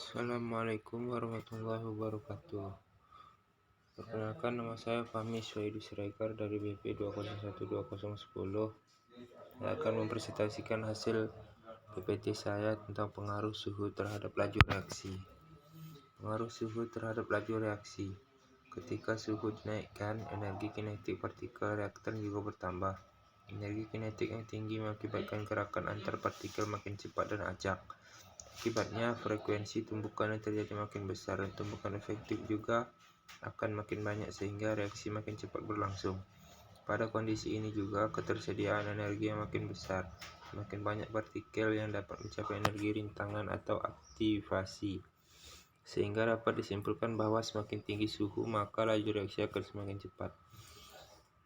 Assalamualaikum warahmatullahi wabarakatuh. Perkenalkan, nama saya Fahmi Suhaidi Siregar dari BP 2012010. Saya akan mempresentasikan hasil PPT saya tentang pengaruh suhu terhadap laju reaksi. Pengaruh suhu terhadap laju reaksi. Ketika suhu dinaikkan, energi kinetik partikel reaktan juga bertambah. Energi kinetik yang tinggi mengakibatkan gerakan antar partikel makin cepat dan acak. Akibatnya, frekuensi tumbukan yang terjadi makin besar dan tumbukan efektif juga akan makin banyak sehingga reaksi makin cepat berlangsung. Pada kondisi ini juga ketersediaan energi yang makin besar, semakin banyak partikel yang dapat mencapai energi rintangan atau aktivasi. Sehingga dapat disimpulkan bahwa semakin tinggi suhu maka laju reaksi akan semakin cepat.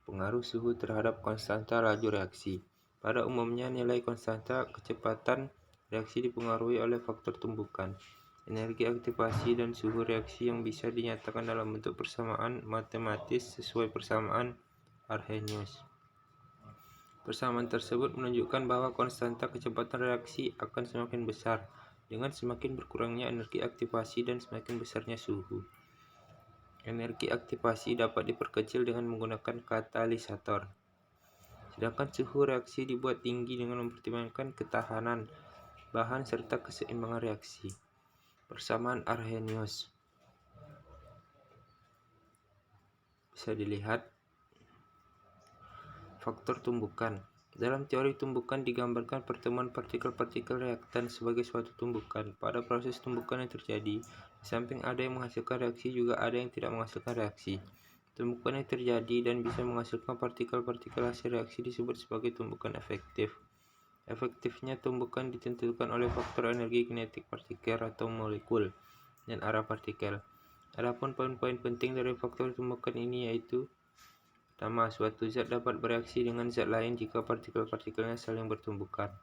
Pengaruh suhu terhadap konstanta laju reaksi. Pada umumnya nilai konstanta kecepatan reaksi dipengaruhi oleh faktor tumbukan, energi aktivasi, dan suhu reaksi yang bisa dinyatakan dalam bentuk persamaan matematis sesuai persamaan Arrhenius. Persamaan tersebut menunjukkan bahwa konstanta kecepatan reaksi akan semakin besar dengan semakin berkurangnya energi aktivasi dan semakin besarnya suhu. Energi aktivasi dapat diperkecil dengan menggunakan katalisator, sedangkan suhu reaksi dibuat tinggi dengan mempertimbangkan ketahanan bahan serta keseimbangan reaksi. Persamaan Arrhenius bisa dilihat. Faktor tumbukan. Dalam teori tumbukan digambarkan pertemuan partikel-partikel reaktan sebagai suatu tumbukan. Pada proses tumbukan yang terjadi, di samping ada yang menghasilkan reaksi, juga ada yang tidak menghasilkan reaksi. Tumbukan yang terjadi dan bisa menghasilkan partikel-partikel hasil reaksi disebut sebagai tumbukan efektif. Efektifnya tumbukan ditentukan oleh faktor energi kinetik partikel atau molekul dan arah partikel. Adapun poin-poin penting dari faktor tumbukan ini yaitu: pertama, suatu zat dapat bereaksi dengan zat lain jika partikel-partikelnya saling bertumbukan.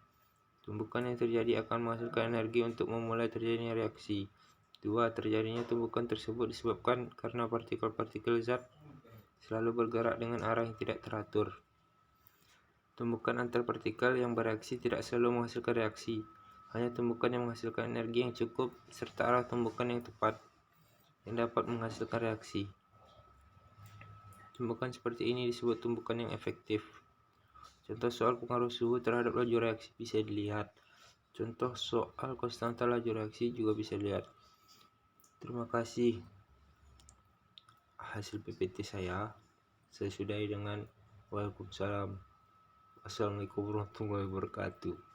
Tumbukan yang terjadi akan menghasilkan energi untuk memulai terjadinya reaksi. 2. Terjadinya tumbukan tersebut disebabkan karena partikel-partikel zat selalu bergerak dengan arah yang tidak teratur. Tumbukan antar partikel yang bereaksi tidak selalu menghasilkan reaksi, hanya tumbukan yang menghasilkan energi yang cukup serta arah tumbukan yang tepat yang dapat menghasilkan reaksi. Tumbukan seperti ini disebut tumbukan yang efektif. Contoh soal pengaruh suhu terhadap laju reaksi bisa dilihat. Contoh soal konstanta laju reaksi juga bisa dilihat. Terima kasih. Hasil PPT saya sudahi dengan Waalaikumsalam. Assalamualaikum warahmatullahi wabarakatuh.